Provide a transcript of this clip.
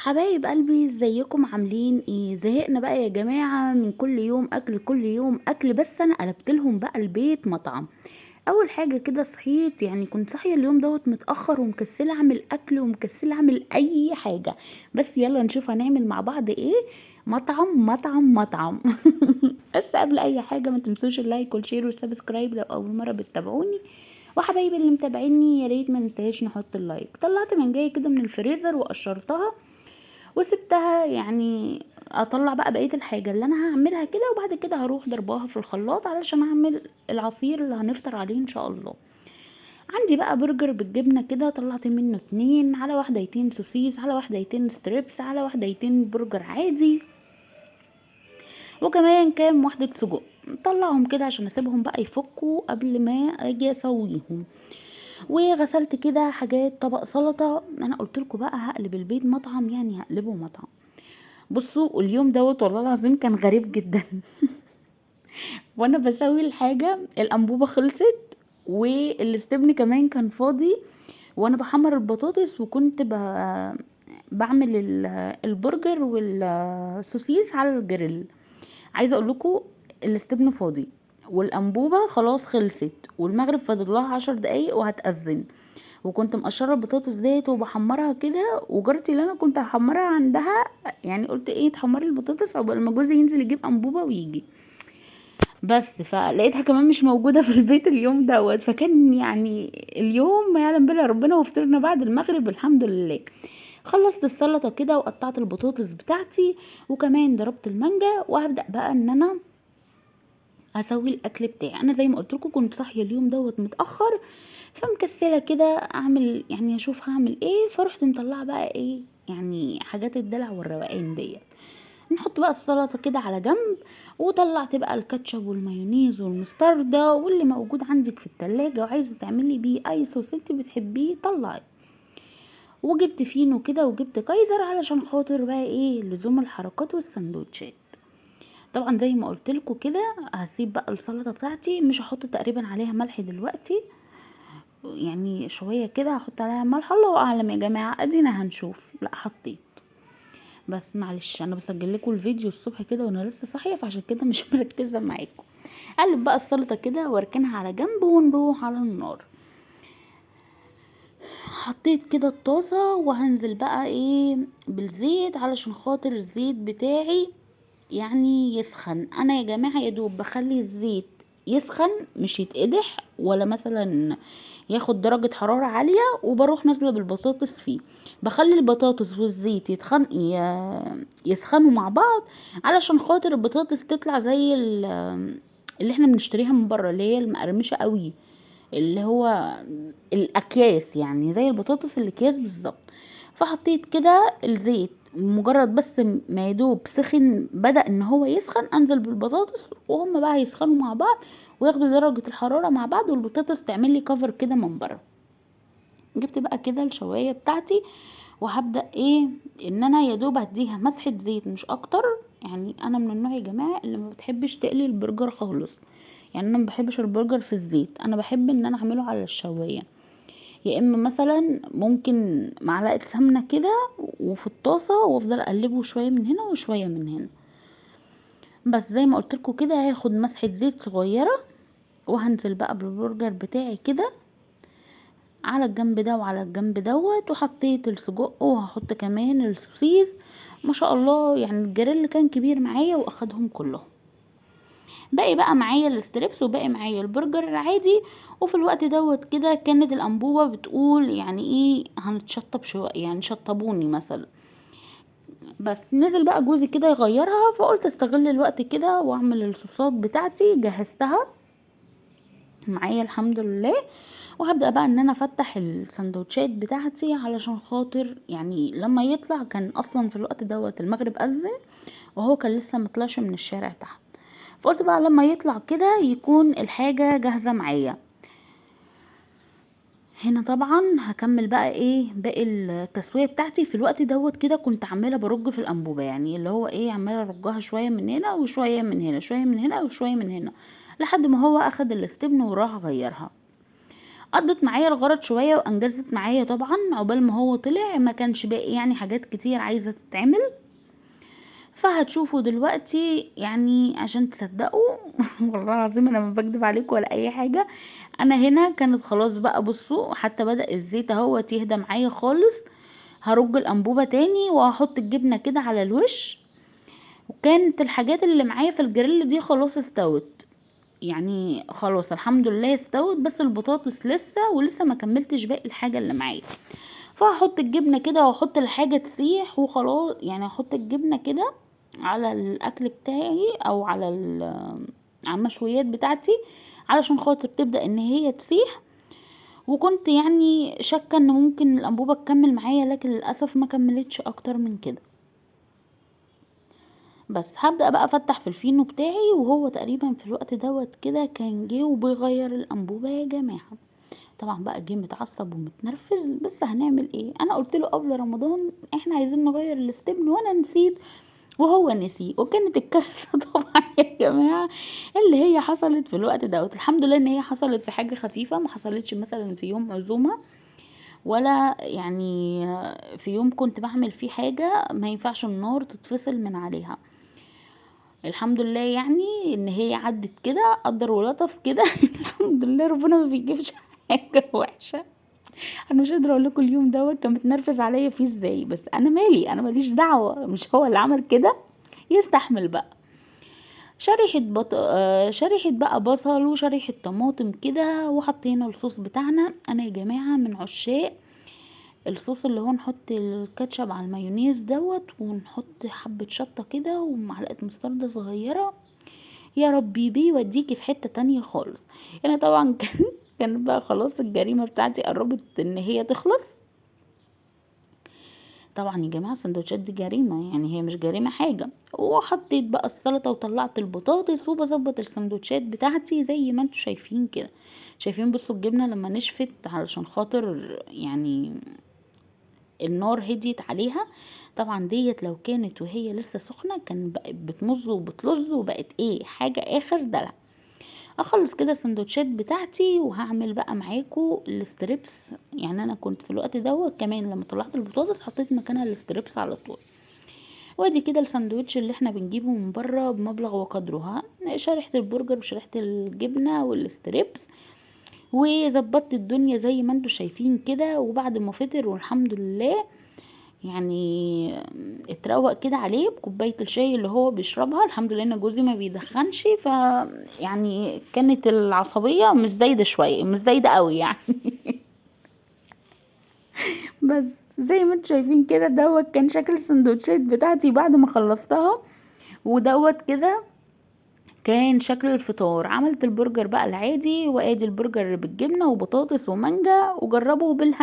حبايب قلبي، ازيكم عاملين ايه؟ زهقنا بقى يا جماعة من كل يوم اكل كل يوم اكل. بس انا قلبت لهم بقى البيت مطعم. اول حاجة كده صحيت، يعني كنت صاحية اليوم دوت متأخر ومكسلة اعمل اكل ومكسلة اعمل اي حاجة. بس يلا نشوف هنعمل مع بعض ايه. مطعم مطعم مطعم. بس قبل اي حاجة ما تنسوش اللايك والشير والسبسكرايب لو اول مرة بتتابعوني. وحبايبي اللي متابعيني يا ريت ما ننساش نحط اللايك. طلعت من جاي كده من الفريزر وقشرتها وسبتها، يعني اطلع بقى بقية الحاجة اللي انا هعملها كده، وبعد كده هروح ضرباها في الخلاط علشان اعمل العصير اللي هنفطر عليه ان شاء الله. عندي بقى برجر بالجبنة كده، طلعت منه اتنين، على واحدتين سوسيس، على واحدتين ستريبس، على واحدتين برجر عادي، وكمان كام واحدة سجق. طلعهم كده عشان اسيبهم بقى يفكوا قبل ما اجي اسويهم. وغسلت كده حاجات، طبق سلطة. انا قلت لكم بقى هقلب البيت مطعم، يعني هقلبه مطعم. بصوا اليوم دوت والله العظيم كان غريب جدا. وانا بسوي الحاجة الانبوبة خلصت، والاستبن كمان كان فاضي، وانا بحمر البطاطس وكنت بعمل البرجر والسوسيس على الجريل. عايزه اقول لكم الاستبن فاضي والانبوبه خلاص خلصت، والمغرب فاضل لها 10 دقايق وهتأذن. وكنت مقشره البطاطس ديت وبحمرها كده، وجارتي اللي انا كنت هحمرها عندها، يعني قلت ايه تحمري البطاطس عقبال ما جوزي ينزل يجيب انبوبه ويجي. بس فلقيتها كمان مش موجوده في البيت اليوم دوت، فكان يعني اليوم ما يعلم بالله ربنا. وفطرنا بعد المغرب الحمد لله. خلصت السلطه كده وقطعت البطاطس بتاعتي، وكمان ضربت المانجا، وهبدأ بقى ان انا اسوي الاكل بتاعي. انا زي ما قلت لكم كنت صاحيه اليوم دوت متاخر، فمكسله كده اعمل، يعني اشوف هعمل ايه. فرحت مطلعه بقى ايه، يعني حاجات الدلع والروقان ديت. نحط بقى السلطه كده على جنب، وطلعت بقى الكاتشب والمايونيز والمستردة واللي موجود عندك في التلاجة، وعايزه تعملي بيه اي صوص انت بتحبيه طلعي. وجبت فينو كده وجبت كايزر علشان خاطر بقى ايه لزوم الحركات والسندوتشات. طبعا زي ما قلت لكم كده هسيب بقى السلطه بتاعتي، مش هحط تقريبا عليها ملح دلوقتي، يعني شويه كده هحط عليها ملح، الله اعلم يا جماعه، ادينا هنشوف. لا حطيت. بس معلش انا بسجل لكم الفيديو الصبح كده وانا لسه صاحيه، فعشان كده مش مركزه معاكم. قلب بقى السلطه كده واركنها على جنب ونروح على النار. حطيت كده الطاسه وهنزل بقى ايه بالزيت علشان خاطر الزيت بتاعي يعني يسخن. انا يا جماعة يا دوب بخلي الزيت يسخن، مش يتقدح ولا مثلا ياخد درجة حرارة عالية، وبروح نازلة بالبطاطس فيه. بخلي البطاطس والزيت يسخنوا مع بعض، علشان خاطر البطاطس تطلع زي اللي احنا بنشتريها من بره، اللي هي المقرمشة قوي، اللي هو الاكياس، يعني زي البطاطس الاكياس بالظبط. فحطيت كده الزيت، مجرد بس ما يدوب سخن بدأ ان هو يسخن، انزل بالبطاطس وهم بقى يسخنوا مع بعض وياخدوا درجة الحرارة مع بعض، والبطاطس تعمل لي كفر كده من بره. جبت بقى كده الشواية بتاعتي، وهبدأ ايه ان انا يا دوب هديها مسحة زيت مش اكتر. يعني انا من النوع يا جماعة اللي ما بتحبش تقلي البرجر خالص، يعني انا ما بحبش البرجر في الزيت، انا بحب ان انا اعمله على الشوايه. يا اما مثلا ممكن معلقه سمنه كده وفي الطاسه، وافضل اقلبه شويه من هنا وشويه من هنا. بس زي ما قلت لكم كده هاخد مسحه زيت صغيره، وهنزل بقى بالبرجر بتاعي كده على الجنب ده وعلى الجنب دوت. وحطيت السجق وهحط كمان السوسيس. ما شاء الله يعني الجريل كان كبير معايا واخدهم كلهم. باقي بقى معايا الستريبس وباقي معايا البرجر العادي. وفي الوقت دوت كده كانت الانبوبة بتقول يعني ايه هنتشطب شوية، يعني شطبوني مثلا. بس نزل بقى جوزي كده يغيرها، فقلت استغل الوقت كده واعمل الصوصات بتاعتي، جهزتها معايا الحمد لله. وهبدأ بقى ان انا افتح السندوتشات بتاعتي علشان خاطر يعني لما يطلع، كان اصلا في الوقت دوت المغرب اذن، وهو كان لسه مطلعش من الشارع تحت. فقلت بقى لما يطلع كده يكون الحاجة جاهزة معايا. هنا طبعا هكمل بقى ايه باقي التسوية بتاعتي. في الوقت دوت كده كنت عمالة برج في الانبوبة، يعني اللي هو ايه عمالة ارجها شوية من هنا وشوية من هنا، شوية من هنا وشوية من هنا، لحد ما هو اخد الاستبن وراح غيرها. قضت معايا الغرض شويه وانجزت معايا طبعا. عقبال ما هو طلع ما كانش باقي يعني حاجات كتير عايزه تتعمل. فهتشوفوا دلوقتي يعني عشان تصدقوا والله العظيم انا ما بكدب عليكم ولا اي حاجه. انا هنا كانت خلاص بقى، بصوا حتى بدأ الزيت اهو يهدى معايا خالص. هرج الانبوبه تاني وهحط الجبنه كده على الوش. وكانت الحاجات اللي معايا في الجريل دي خلاص استوت، يعني خلاص الحمد لله استوت، بس البطاطس لسه ولسه ما كملتش باقي الحاجه اللي معايا. فهحط الجبنه كده واحط الحاجه تسيح وخلاص، يعني احط الجبنه كده على الاكل بتاعي او على المشويات بتاعتي علشان خاطر تبدأ ان هي تسيح. وكنت يعني شاكه ان ممكن الانبوبه تكمل معايا، لكن للاسف ما كملتش اكتر من كده. بس هبدأ بقى افتح في الفينو بتاعي، وهو تقريبا في الوقت دوت كده كان جه وبيغير الانبوبه يا جماعه. طبعا بقى جه متعصب ومتنرفز، بس هنعمل ايه؟ انا قلت له قبل رمضان احنا عايزين نغير الاستبن وانا نسيت وهو نسي، وكانت الكارثه طبعا يا جماعه اللي هي حصلت في الوقت دوت. الحمد لله ان هي حصلت في حاجه خفيفه، ما حصلتش مثلا في يوم عزومه، ولا يعني في يوم كنت بعمل فيه حاجه ما ينفعش النار تتفصل من عليها. الحمد لله يعني ان هي عدت كده قدر ولطف كده الحمد لله ربنا ما بيجيبش حاجه وحشه. انا مش قادره اقول لكم اليوم دوت كان متنرفز عليا فيه ازاي، بس انا مالي، انا ماليش دعوه، مش هو اللي عمل كده، يستحمل بقى. شريحة بقى بصل وشريحة طماطم كده، وحطينا الصوص بتاعنا. انا يا جماعة من عشاق الصوص اللي هو نحط الكاتشب على المايونيز دوت، ونحط حبة شطة كده ومعلقة مستردة صغيرة. يا ربي بيوديكي في حتة تانية خالص. يعني طبعا كان بقى خلاص الجريمة بتاعتي قربت ان هي تخلص. طبعا يا جماعه السندوتشات دي جريمه، يعني هي مش جريمه حاجه. وحطيت بقى السلطه وطلعت البطاطس وبظبط السندوتشات بتاعتي زي ما انتوا شايفين كده. شايفين بصوا الجبنه لما نشفت علشان خاطر يعني النار هديت عليها. طبعا ديت لو كانت وهي لسه سخنه كان بقت بتمز وبتلز وبقت ايه حاجه اخر دلع. اخلص كده السندوتشات بتاعتي وهعمل بقى معاكم الستريبس. يعني انا كنت في الوقت دوت كمان لما طلعت البطاطس حطيت مكانها الستريبس على طول. وادي كده الساندوتش اللي احنا بنجيبه من بره بمبلغ وقدره، شريحة البرجر وشريحة الجبنة والستريبس. وظبطت الدنيا زي ما انتوا شايفين كده. وبعد ما فطر والحمد لله يعني اتروق كده عليه بكوبايه الشاي اللي هو بيشربها. الحمد لله ان جوزي ما بيدخنش، يعني كانت العصبيه مش زايده شويه، مش زايده قوي يعني بس زي ما انتوا شايفين كده دوت كان شكل السندوتشات بتاعتي بعد ما خلصتها. ودوت كده كان شكل الفطار. عملت البرجر بقى العادي، وادي البرجر بالجبنه وبطاطس ومانجا، وجربوا بالهنا.